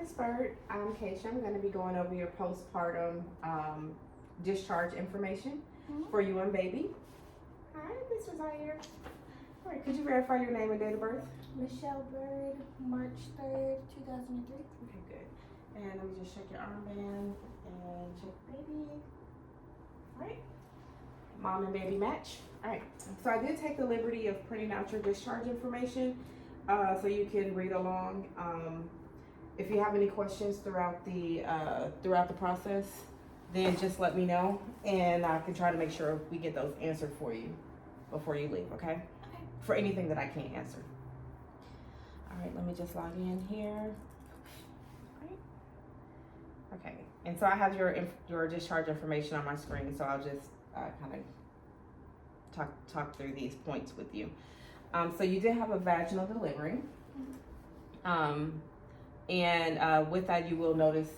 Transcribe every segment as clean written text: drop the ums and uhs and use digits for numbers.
Miss Bird. I'm Keisha. I'm going to be going over your postpartum discharge information for you and baby. All right, Mr. Zaire. All right, could you verify your name and date of birth? Michelle Bird, March 3rd, 2003. Okay, good. And let me just check your armband and check baby. All right. Mom and baby match. All right. So I did take the liberty of printing out your discharge information so you can read along. If you have any questions throughout the process, then just let me know, and I can try to make sure we get those answered for you before you leave. Okay? Okay. For anything that I can't answer. All right. Let me just log in here. All right. Okay. And so I have your discharge information on my screen, so I'll just kind of talk through these points with you. So you did have a vaginal delivery. And with that, you will notice,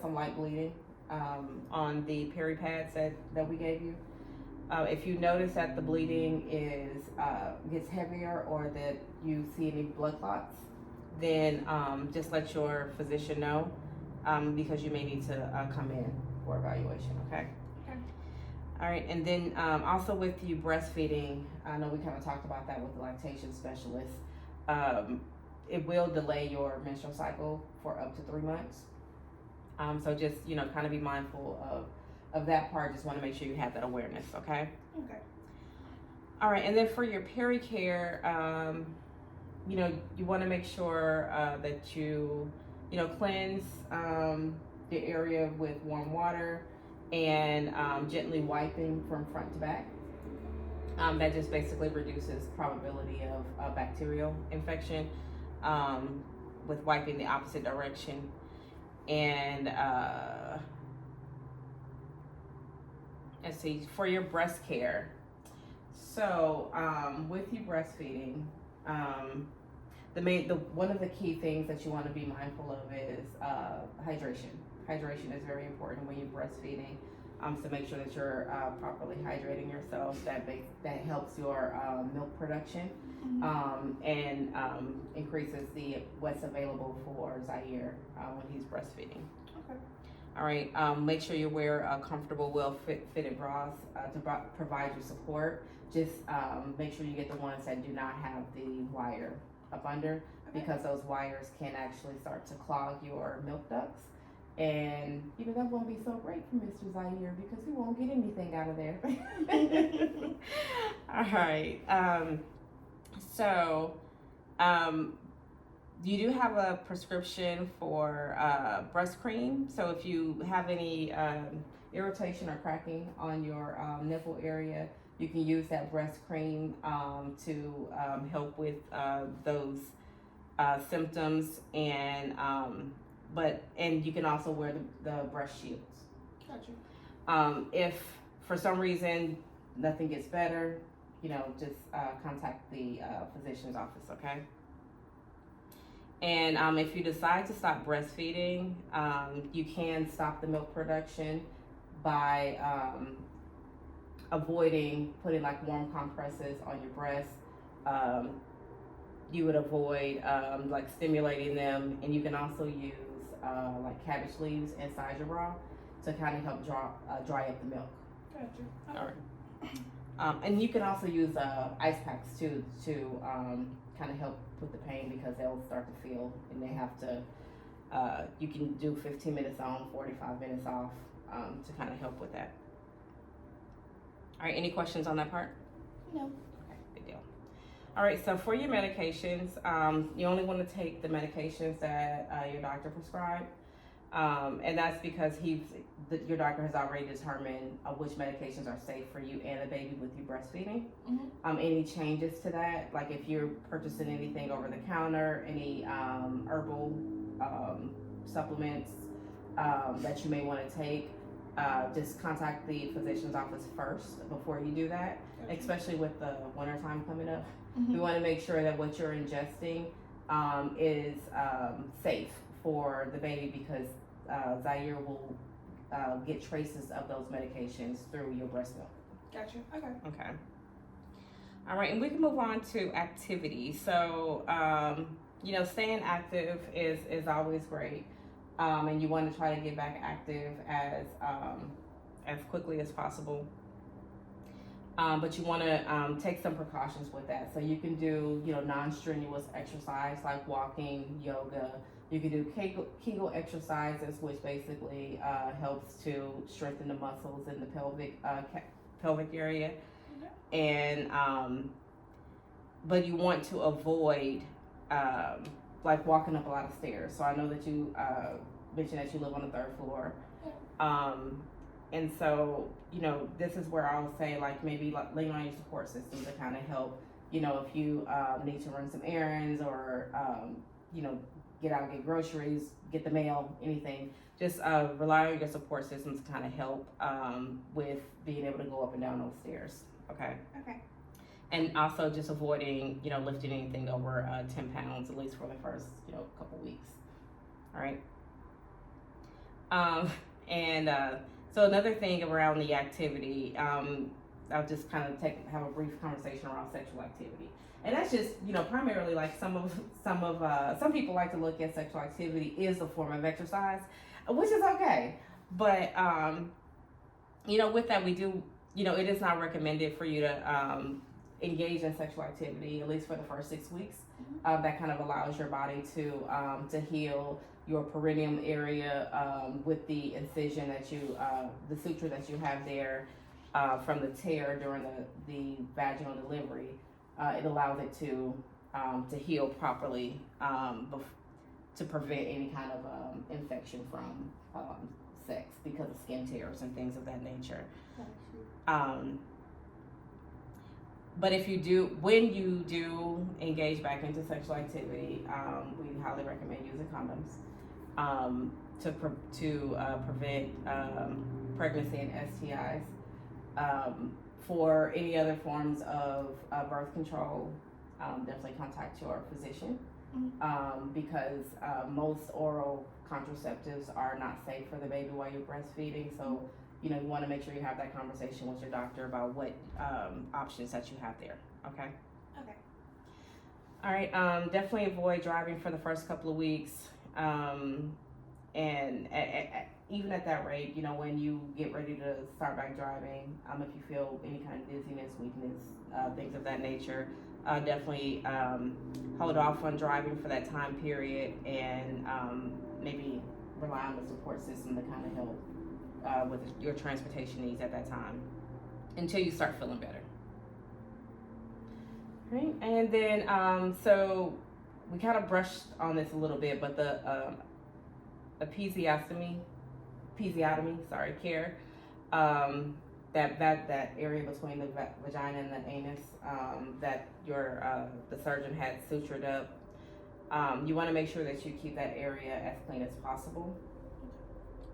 some light bleeding on the peri pads that we gave you. If you notice that the bleeding gets heavier or that you see any blood clots, then just let your physician know because you may need to come in for evaluation. Okay. Okay. All right, and then also with you breastfeeding, I know we kind of talked about that with the lactation specialist. It will delay your menstrual cycle for up to 3 months. So just, kind of be mindful of that part. Just want to make sure you have that awareness, okay? Okay. All right, and then for your peri-care, you want to make sure that you cleanse the area with warm water and gently wiping from front to back. That just basically reduces probability of bacterial infection with wiping the opposite direction. And let's see, for your breast care. So with you breastfeeding, one of the key things that you want to be mindful of is hydration. Hydration is very important when you're breastfeeding. So make sure that you're properly hydrating yourself. That helps your milk production and increases what's available for Zaire when he's breastfeeding. Okay. All right. Make sure you wear comfortable, well-fitted bras to provide you support. Just make sure you get the ones that do not have the wire up under, because those wires can actually start to clog your milk ducts. And that won't be so great for Mr. Zaire because he won't get anything out of there. All right. So you do have a prescription for breast cream. So if you have any irritation or cracking on your nipple area, you can use that breast cream to help with those symptoms, and you can also wear the breast shields. Gotcha. If for some reason nothing gets better, just contact the physician's office, okay? And if you decide to stop breastfeeding, you can stop the milk production by avoiding putting like warm compresses on your breast. You would avoid like stimulating them, and you can also use like cabbage leaves inside your bra to kind of help dry up the milk. Gotcha. Okay. All right. And you can also use ice packs too to kind of help with the pain, because they'll start to feel, and they have to. You can do 15 minutes on, 45 minutes off to kind of help with that. All right. Any questions on that part? No. Okay. Good deal. All right, so for your medications, you only want to take the medications that your doctor prescribed, and that's because your doctor has already determined which medications are safe for you and the baby with you breastfeeding. Any changes to that, like if you're purchasing anything over the counter, any herbal supplements that you may want to take, just contact the physician's office first before you do that, especially with the wintertime coming up. We want to make sure that what you're ingesting is safe for the baby, because Zaire will get traces of those medications through your breast milk. Gotcha. Okay. Okay. All right, and we can move on to activity. So Staying active is always great, and you want to try to get back active as quickly as possible. But you want to take some precautions with that. So you can do, non-strenuous exercise like walking, yoga. You can do Kegel exercises, which basically helps to strengthen the muscles in the pelvic area. And but you want to avoid like walking up a lot of stairs. So I know that you mentioned that you live on the 3rd floor. And so, this is where I'll say, like, maybe lean on your support system to kind of help, if you need to run some errands or, get out and get groceries, get the mail, anything. Just rely on your support system to kind of help with being able to go up and down those stairs, okay? Okay. And also just avoiding, lifting anything over 10 pounds, at least for the first, couple weeks, all right? So another thing around the activity, I'll just kind of have a brief conversation around sexual activity, and that's just primarily like some people like to look at sexual activity is a form of exercise, which is okay, but with that we do it is not recommended for you to engage in sexual activity at least for the first 6 weeks. That kind of allows your body to heal your perineum area with the incision that the suture that you have there from the tear during the vaginal delivery. It allows it to heal properly to prevent any kind of infection from sex because of skin tears and things of that nature. But when you do engage back into sexual activity, we highly recommend using condoms to prevent pregnancy and STIs. For any other forms of birth control, definitely contact your physician because most oral contraceptives are not safe for the baby while you're breastfeeding. So you want to make sure you have that conversation with your doctor about what options that you have there. Okay. Okay. All right. Definitely avoid driving for the first couple of weeks. And even at that rate, when you get ready to start back driving, if you feel any kind of dizziness, weakness, things of that nature, definitely hold off on driving for that time period and maybe rely on the support system to kind of help with your transportation needs at that time until you start feeling better. Right, and then so we kind of brushed on this a little bit, but the episiotomy care, that area between the vagina and the anus, that the surgeon had sutured up. You want to make sure that you keep that area as clean as possible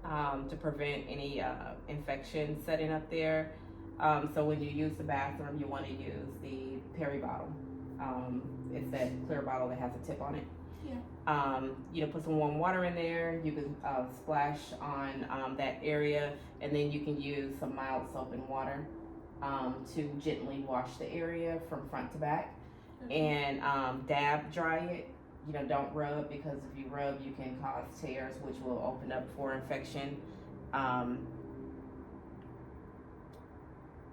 to prevent any infection setting up there. So when you use the bathroom, you want to use the peri bottle. It's that clear bottle that has a tip on it. Yeah. Put some warm water in there. You can splash on that area, and then you can use some mild soap and water to gently wash the area from front to back. And dab dry it. Don't rub, because if you rub, you can cause tears, which will open up for infection.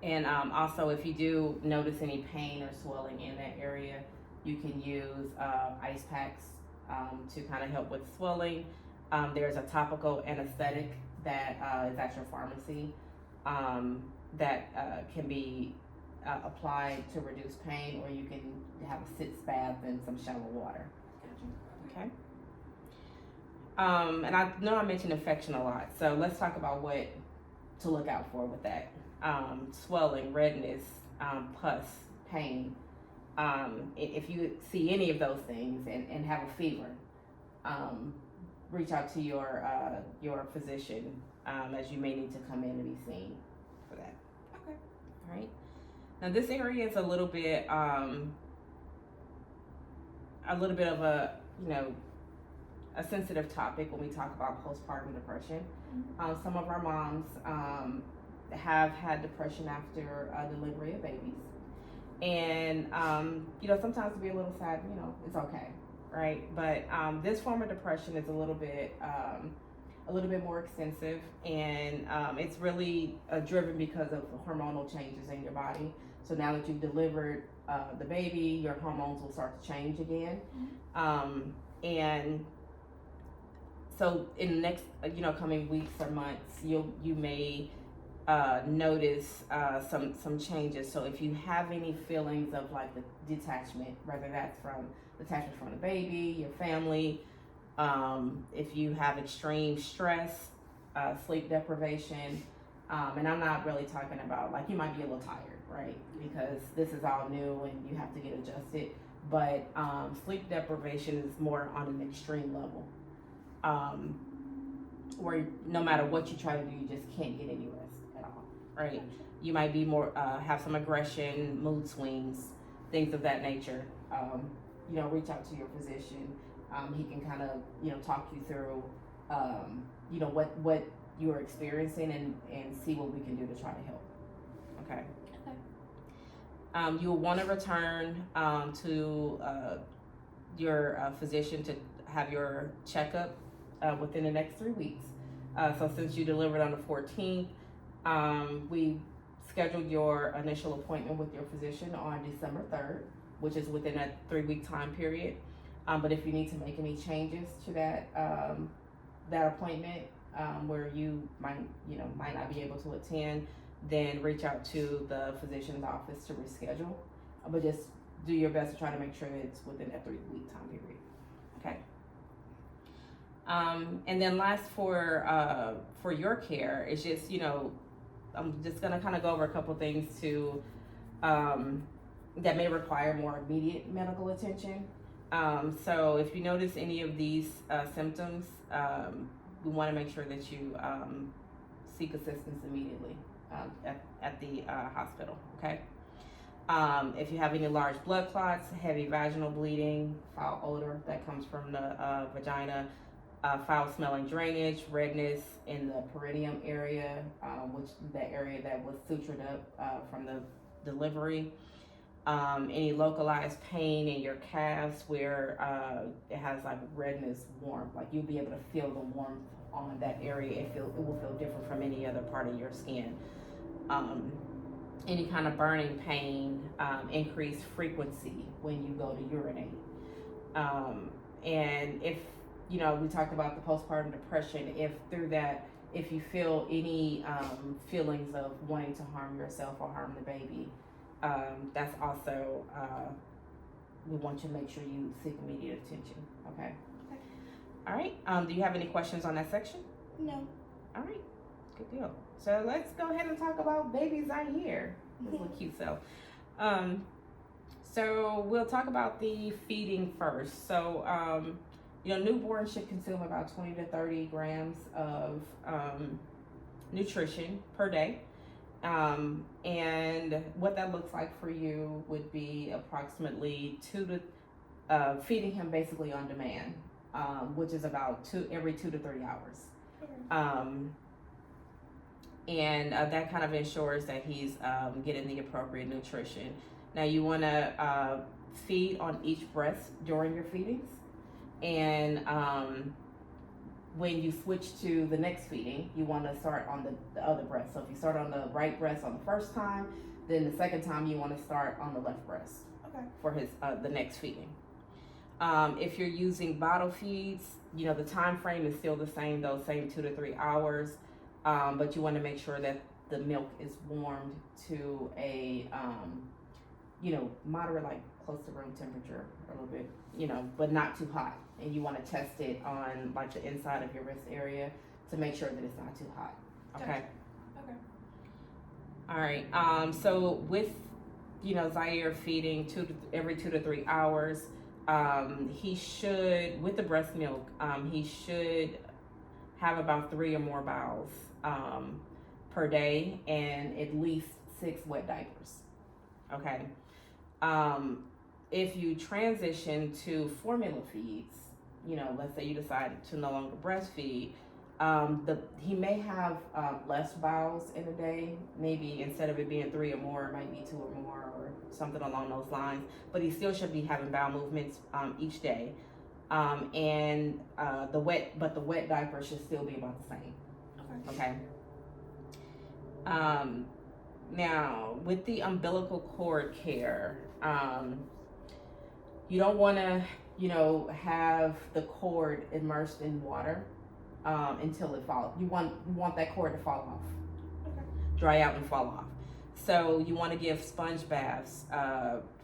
And also, if you do notice any pain or swelling in that area, you can use ice packs to kind of help with swelling. There's a topical anesthetic that is at your pharmacy that can be applied to reduce pain, or you can have a sitz bath in some shallow water. Okay. And I know I mentioned infection a lot, so let's talk about what to look out for with that. Swelling, redness, pus, pain. If you see any of those things and have a fever, reach out to your physician, as you may need to come in to be seen for that. Okay. All right. Now this area is a little bit of a sensitive topic when we talk about postpartum depression. Some of our moms have had depression after delivery of babies, and sometimes to be a little sad, it's okay. right? But this form of depression is a little bit more extensive, and it's really driven because of hormonal changes in your body. So now that you've delivered the baby, your hormones will start to change again, and so in the next coming weeks or months, you may notice some changes. So if you have any feelings of like the detachment, whether that's from detachment from the baby, your family, if you have extreme stress, sleep deprivation, and I'm not really talking about like you might be a little tired, right? Because this is all new and you have to get adjusted. But sleep deprivation is more on an extreme level, where no matter what you try to do, you just can't get any rest at all, right? You might be more have some aggression, mood swings, things of that nature. Reach out to your physician. He can kind of talk you through what you're experiencing and see what we can do to try to help. Okay. You'll want to return to your physician to have your checkup within the next 3 weeks. So since you delivered on the 14th, we scheduled your initial appointment with your physician on December 3rd, which is within that 3-week time period. But if you need to make any changes to that appointment, where you might not be able to attend, then reach out to the physician's office to reschedule. But just do your best to try to make sure that it's within that 3-week time period. Okay. And then last for your care is just I'm just gonna kind of go over a couple things that may require more immediate medical attention. So if you notice any of these symptoms, we want to make sure that you seek assistance immediately at the hospital, okay? If you have any large blood clots, heavy vaginal bleeding, foul odor that comes from the vagina, foul smelling drainage, redness in the perineum area, which that area that was sutured up from the delivery, any localized pain in your calves where it has like redness, warmth, like you'll be able to feel the warmth on that area. It will feel different from any other part of your skin. Any kind of burning pain, increased frequency when you go to urinate. And if, we talked about the postpartum depression, if you feel any feelings of wanting to harm yourself or harm the baby, that's also, we want you to make sure you seek immediate attention, okay? All right, do you have any questions on that section? No. All right, good deal. So let's go ahead and talk about baby Zaire, this little cute self. So we'll talk about the feeding first. So, newborns should consume about 20 to 30 grams of nutrition per day. And what that looks like for you would be approximately feeding him basically on demand, which is about every 2 to 3 hours. Okay. And that kind of ensures that he's getting the appropriate nutrition. Now you want to feed on each breast during your feedings, and when you switch to the next feeding, you want to start on the other breast. So if you start on the right breast on the first time, then the second time you want to start on the left breast. Okay. For his the next feeding. If you're using bottle feeds, the time frame is still the same, those same 2 to 3 hours, but you want to make sure that the milk is warmed to a moderate, like close to room temperature a little bit, but not too hot. And you want to test it on like the inside of your wrist area to make sure that it's not too hot. Okay. Okay. All right. So with Zaire feeding every 2 to 3 hours, he should, with the breast milk, he should have about 3 or more bowels per day and at least 6 wet diapers. Okay. If you transition to formula feeds, let's say you decide to no longer breastfeed, he may have less bowels in a day. Maybe instead of it being 3 or more, it might be 2 or more or something along those lines. But he still should be having bowel movements each day. and the wet diaper should still be about the same. Okay. Now with the umbilical cord care, you don't want to, have the cord immersed in water until it falls. You want that cord to fall off, dry out and fall off. So you want to give sponge baths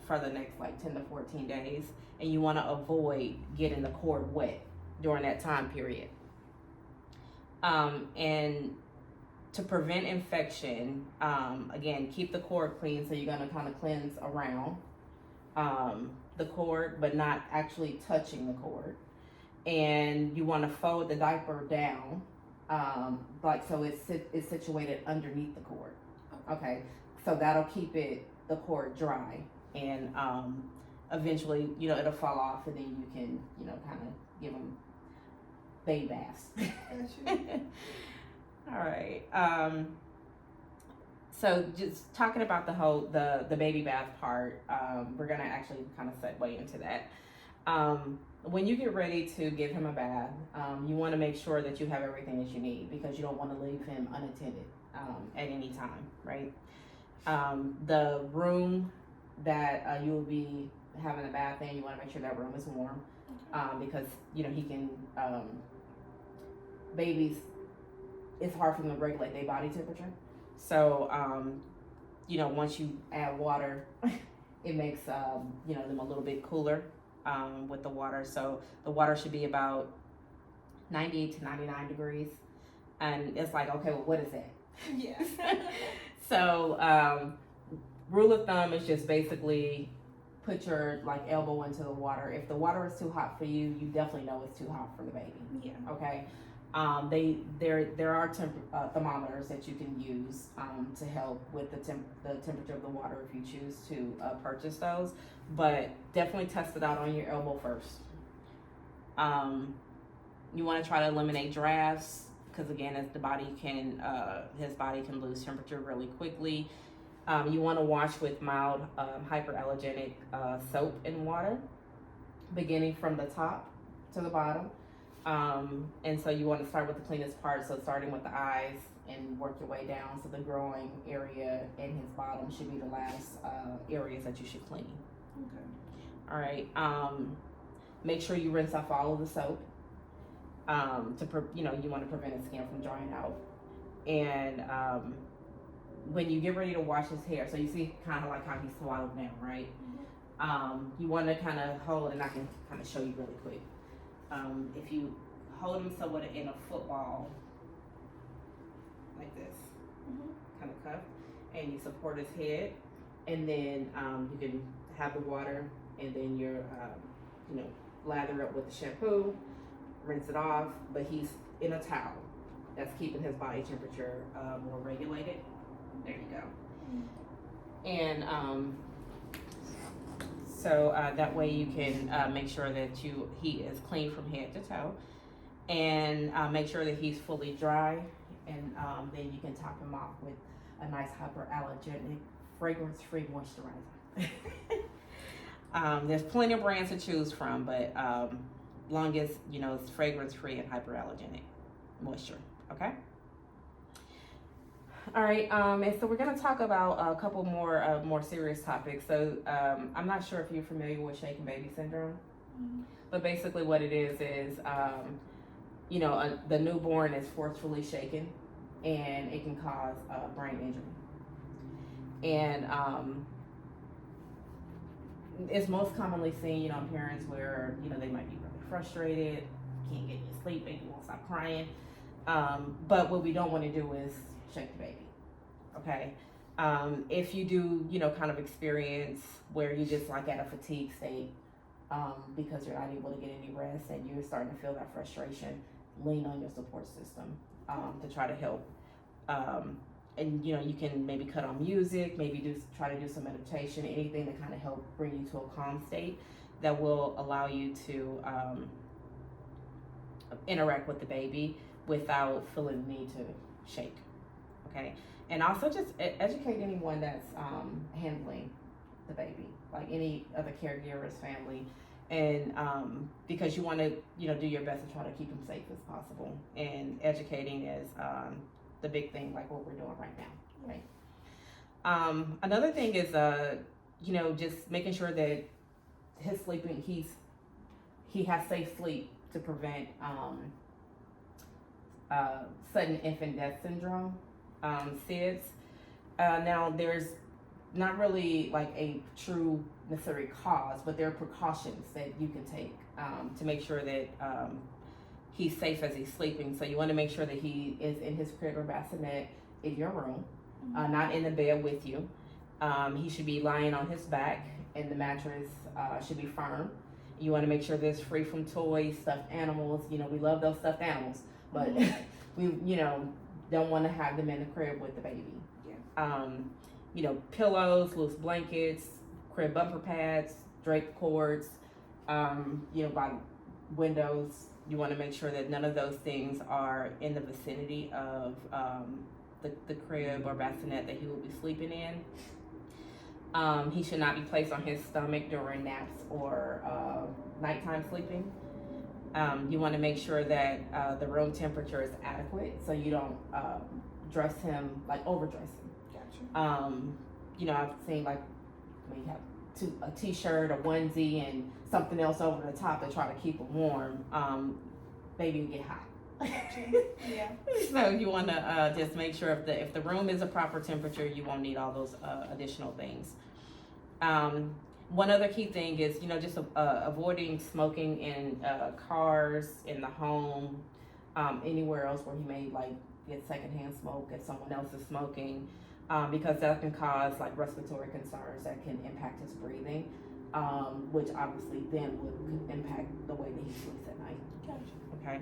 for the next like 10 to 14 days, and you want to avoid getting the cord wet during that time period. And to prevent infection, again, keep the cord clean. So you're gonna kind of cleanse around the cord, but not actually touching the cord. And you want to fold the diaper down, like so it's situated underneath the cord. Okay, so that'll keep the cord dry, and eventually, it'll fall off, and then you can, kind of give them baby baths. All right. So just talking about the baby bath part, we're gonna actually kind of segue into that. When you get ready to give him a bath, you want to make sure that you have everything that you need, because you don't want to leave him unattended at any time, right? The room that you will be having a bath in, you want to make sure that room is warm, because he can babies. It's hard for them to regulate their body temperature. So, once you add water, it makes, them a little bit cooler with the water. So the water should be about 98 to 99 degrees. And it's like, okay, well, what is that? Yeah. So, rule of thumb is just basically put your elbow into the water. If the water is too hot for you, you definitely know it's too hot for the baby. Yeah. Okay. There are thermometers that you can use to help with the temperature of the water if you choose to purchase those, but definitely test it out on your elbow first. You want to try to eliminate drafts, because again, as his body can lose temperature really quickly. You want to wash with mild hyperallergenic soap and water, beginning from the top to the bottom. And so you want to start with the cleanest part, so starting with the eyes and work your way down. So the growing area and his bottom should be the last areas that you should clean. Okay. All right. Make sure you rinse off all of the soap. You want to prevent his skin from drying out. And when you get ready to wash his hair, so you see kind of like how he's swaddled now, right? Mm-hmm. You want to kind of hold, and I can kind of show you really quick. If you hold him somewhat in a football, like this, kind of cuff, and you support his head, and then you can have the water, and then you're, lather up with the shampoo, rinse it off, but he's in a towel. That's keeping his body temperature more regulated. There you go. And so that way you can make sure that he is clean from head to toe, and make sure that he's fully dry, and then you can top him off with a nice hyperallergenic, fragrance-free moisturizer. There's plenty of brands to choose from, but long as it's fragrance-free and hyperallergenic moisture. Okay. All right, and so we're going to talk about a couple more serious topics. So I'm not sure if you're familiar with shaken baby syndrome, but basically what it is the newborn is forcefully shaken, and it can cause brain injury. And it's most commonly seen, in parents where they might be really frustrated, can't get any sleep, baby won't stop crying. But what we don't want to do is shake the baby. Okay. If you do, kind of experience where you just at a fatigue state, because you're not able to get any rest and you're starting to feel that frustration, lean on your support system to try to help. And you can maybe cut on music, maybe try to do some meditation, anything to kind of help bring you to a calm state that will allow you to interact with the baby without feeling the need to shake. Okay. And also just educate anyone that's handling the baby, like any other caregivers, family, And because you want to, do your best to try to keep them safe as possible. And educating is the big thing, like what we're doing right now, right? Another thing is, just making sure that his sleeping, he has safe sleep to prevent sudden infant death syndrome, SIDS. Now, there's not really like a true necessary cause, but there are precautions that you can take to make sure that he's safe as he's sleeping. So you want to make sure that he is in his crib or bassinet in your room, not in the bed with you. He should be lying on his back, and the mattress should be firm. You want to make sure that it's free from toys, stuffed animals. We love those stuffed animals, but we, don't want to have them in the crib with the baby. Yeah. Pillows, loose blankets, crib bumper pads, draped cords, by windows. You want to make sure that none of those things are in the vicinity of the crib or bassinet that he will be sleeping in. He should not be placed on his stomach during naps or nighttime sleeping. You want to make sure that the room temperature is adequate, so you don't dress him, like overdress him. Gotcha. I've seen like when you have a t-shirt, a onesie, and something else over the top to try to keep him warm. Baby will get hot. Yeah. So you want to just make sure if the room is a proper temperature, you won't need all those additional things. One other key thing is just avoiding smoking in cars, in the home, anywhere else where he may like get secondhand smoke if someone else is smoking, because that can cause like respiratory concerns that can impact his breathing, which obviously then would impact the way that he sleeps at night. Gotcha. Okay.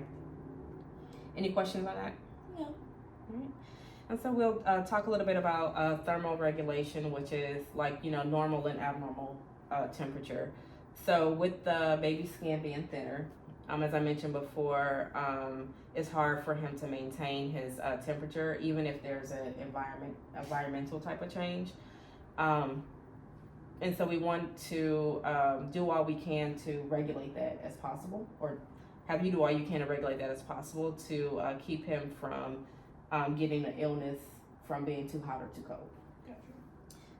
Any questions on that? No. All right. And so we'll talk a little bit about thermal regulation, which is like, normal and abnormal temperature. So with the baby's skin being thinner, as I mentioned before, it's hard for him to maintain his temperature, even if there's an environmental type of change. And so we want to do all we can to regulate that as possible, or have you do all you can to regulate that as possible to keep him from getting an illness from being too hot or too cold. Gotcha.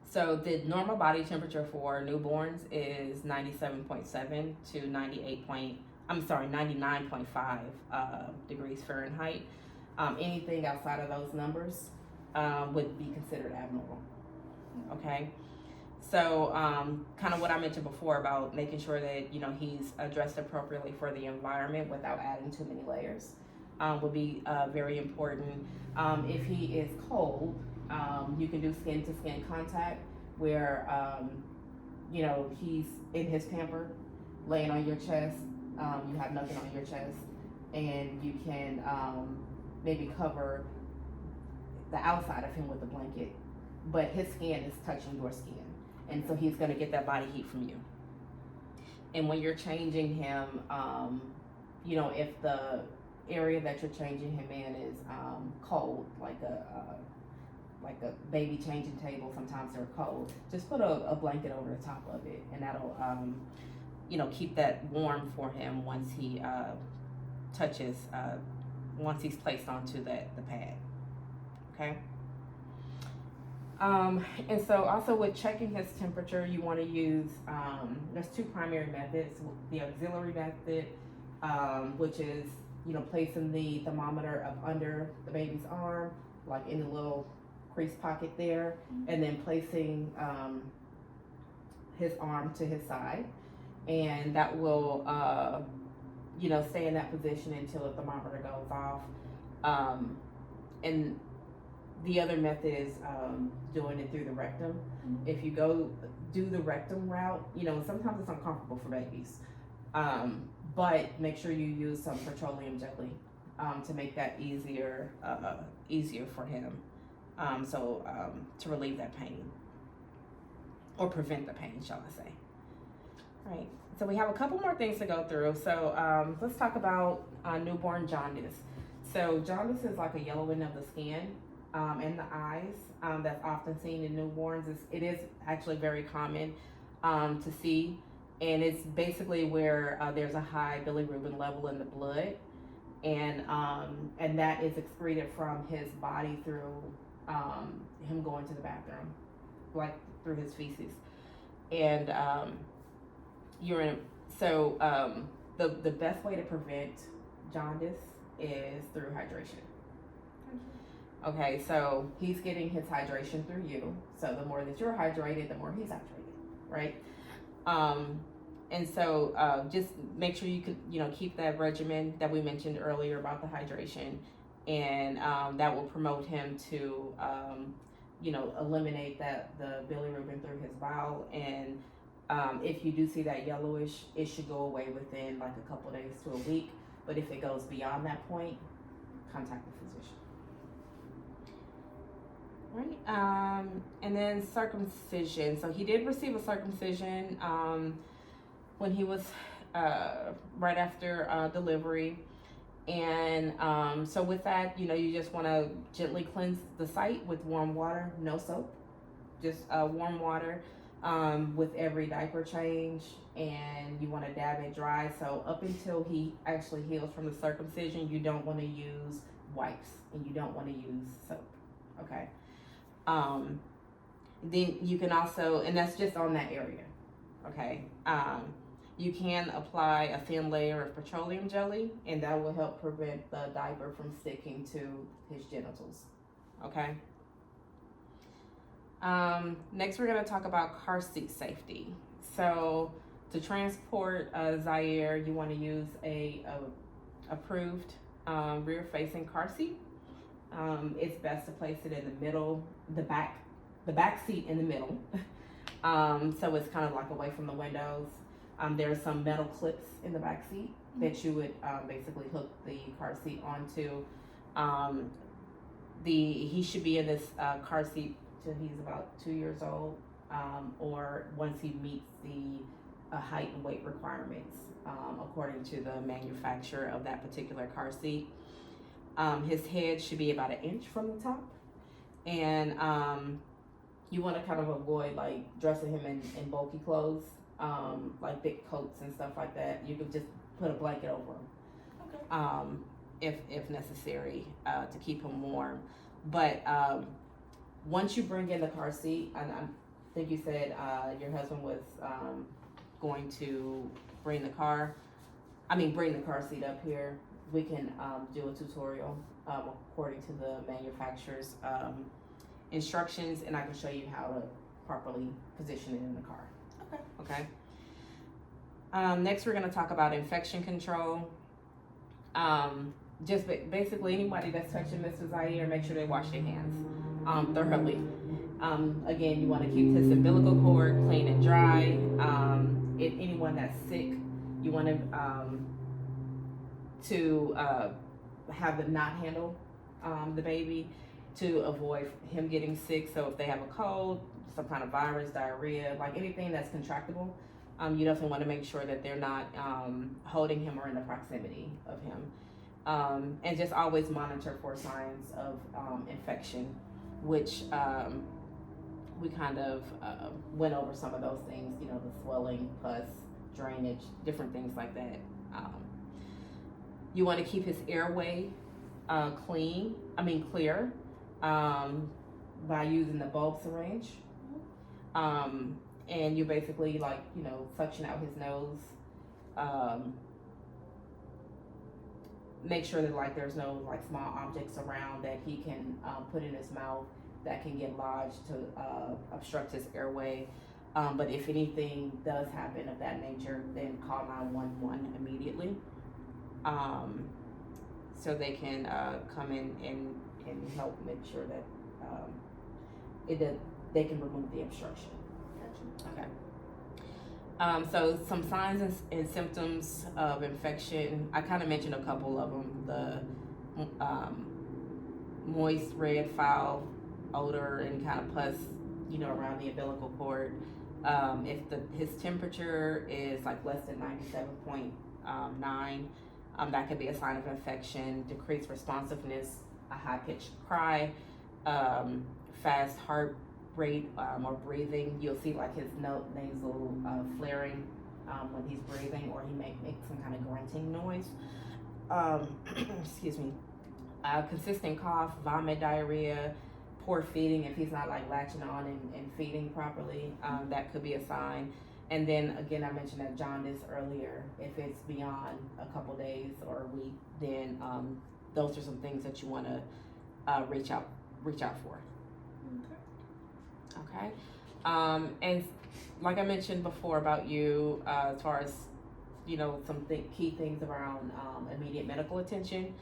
So the normal body temperature for newborns is 97.7 to 99.5 degrees Fahrenheit. Anything outside of those numbers would be considered abnormal. Okay. So kind of what I mentioned before about making sure that he's dressed appropriately for the environment without adding too many layers would be very important. If he is cold, you can do skin to skin contact where he's in his pamper, laying on your chest. You have nothing on your chest, and you can maybe cover the outside of him with a blanket, but his skin is touching your skin. And so he's going to get that body heat from you. And when you're changing him, if the area that you're changing him in is cold, like a baby changing table, sometimes they're cold, just put a blanket over the top of it, and that'll keep that warm for him once he once he's placed onto the pad. Okay. And so also with checking his temperature, you want to use, there's two primary methods. The auxiliary method, which is, placing the thermometer up under the baby's arm, like in the little crease pocket there, and then placing his arm to his side. And that will, stay in that position until the thermometer goes off. And the other method is doing it through the rectum. If you do the rectum route, sometimes it's uncomfortable for babies. But make sure you use some petroleum jelly to make that easier for him. To relieve that pain or prevent the pain, shall I say. All right. So we have a couple more things to go through. So let's talk about newborn jaundice. So jaundice is like a yellowing of the skin and the eyes that's often seen in newborns. It is actually very common to see and it's basically where there's a high bilirubin level in the blood, and that is excreted from his body through him going to the bathroom, like through his feces, and urine. So the best way to prevent jaundice is through hydration. Okay, so he's getting his hydration through you. So the more that you're hydrated, the more he's hydrated, right? And so just make sure you could, keep that regimen that we mentioned earlier about the hydration, and that will promote him to, eliminate the bilirubin through his bowel. And if you do see that yellowish, it should go away within like a couple days to a week. But if it goes beyond that point, contact the physician. Right. And then circumcision. So he did receive a circumcision when he was right after delivery. And so with that, you just want to gently cleanse the site with warm water, no soap, just warm water with every diaper change. And you want to dab it dry. So up until he actually heals from the circumcision, you don't want to use wipes and you don't want to use soap. Okay. Then you can also, and that's just on that area, okay? You can apply a thin layer of petroleum jelly, and that will help prevent the diaper from sticking to his genitals, okay? Next, we're gonna talk about car seat safety. So to transport Zaire, you wanna use a approved rear-facing car seat. It's best to place it in the middle, the back seat in the middle. So it's kind of like away from the windows. There are some metal clips in the back seat that you would basically hook the car seat onto. He should be in this car seat till he's about 2 years old, or once he meets the height and weight requirements according to the manufacturer of that particular car seat. His head should be about 1 inch from the top, and you want to kind of avoid like dressing him in bulky clothes, like big coats and stuff like that. You could just put a blanket over him, if necessary, to keep him warm. But once you bring in the car seat, and I think you said your husband was going to bring the car seat up here. We can do a tutorial according to the manufacturer's instructions, and I can show you how to properly position it in the car. Okay. Next, we're going to talk about infection control. Just basically anybody that's touching Mr. Zaire, make sure they wash their hands thoroughly. Again, you want to keep his umbilical cord clean and dry. If anyone that's sick, you want to have them not handle the baby to avoid him getting sick. So if they have a cold, some kind of virus, diarrhea, like anything that's contractable, you definitely want to make sure that they're not holding him or in the proximity of him. And just always monitor for signs of infection, which we kind of went over some of those things, the swelling, pus, drainage, different things like that. You want to keep his airway clear, by using the bulb syringe. And you basically suction out his nose. Make sure that there's no small objects around that he can put in his mouth that can get lodged to obstruct his airway. But if anything does happen of that nature, then call 911 immediately. So they can come in and help make sure that they can remove the obstruction. Gotcha. Okay. So some signs and symptoms of infection. I kind of mentioned a couple of them. The moist red foul odor and kind of pus, around the umbilical cord. If his temperature is less than 97.9, that could be a sign of infection. Decreased responsiveness, a high-pitched cry, fast heart rate or breathing. You'll see his nasal flaring when he's breathing, or he may make some kind of grunting noise. Excuse me. Consistent cough, vomit, diarrhea, poor feeding if he's not like latching on and feeding properly. That could be a sign. And then again, I mentioned that jaundice earlier. If it's beyond a couple days or a week, then those are some things that you want to reach out for. Okay. And like I mentioned before about you, as far as some key things around immediate medical attention.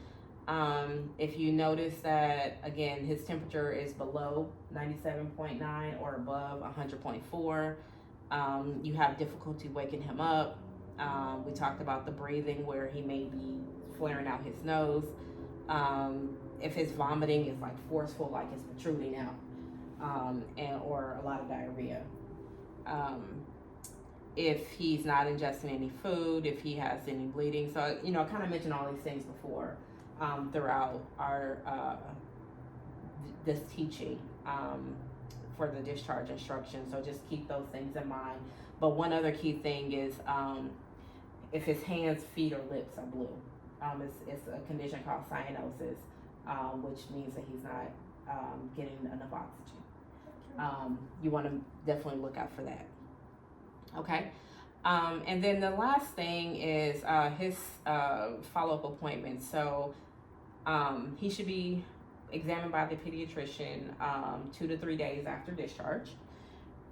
If you notice that again his temperature is below 97.9 or above 100.4, you have difficulty waking him up. We talked about the breathing where he may be flaring out his nose. If his vomiting is like forceful, like it's protruding out, or a lot of diarrhea. If he's not ingesting any food, if he has any bleeding. So, I kind of mentioned all these things before throughout our this teaching for the discharge instruction. So just keep those things in mind. But one other key thing is if his hands, feet, or lips are blue. It's a condition called cyanosis, which means that he's not getting enough oxygen. You want to definitely look out for that. Okay. And then the last thing is his follow-up appointment. So he should be examined by the pediatrician 2 to 3 days after discharge.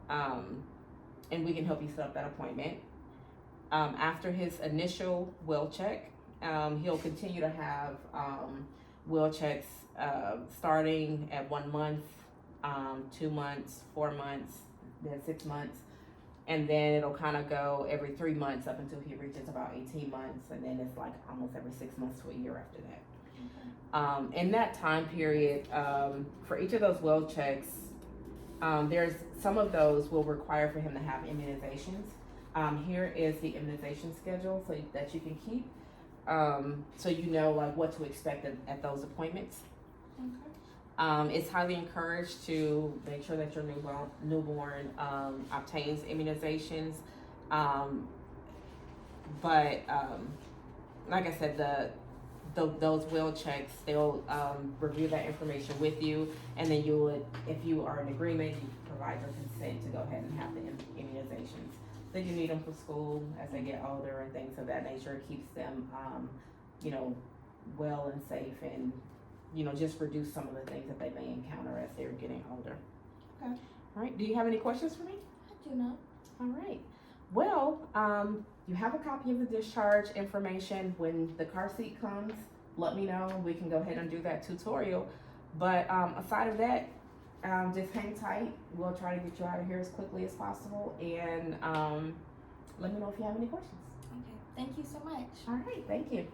And we can help you set up that appointment. After his initial well check, he'll continue to have well checks starting at 1 month, 2 months, 4 months, then 6 months. And then it'll kind of go every 3 months up until he reaches about 18 months. And then it's like almost every 6 months to a year after that. Okay. In that time period, for each of those well checks, there's some of those will require for him to have immunizations. Here is the immunization schedule so that you can keep, so you know like what to expect at those appointments. Okay. It's highly encouraged to make sure that your newborn obtains immunizations. But like I said, those well checks, they'll review that information with you, and then you would, if you are in agreement, you provide your consent to go ahead and have the immunizations. So you need them for school as they get older and things of that nature. It keeps them, well and safe, and just reduce some of the things that they may encounter as they're getting older. Okay. All right. Do you have any questions for me? I do not. All right. Well, you have a copy of the discharge information. When the car seat comes, let me know. We can go ahead and do that tutorial. But aside of that, just hang tight. We'll try to get you out of here as quickly as possible. And let me know if you have any questions. Okay. Thank you so much. All right. Thank you.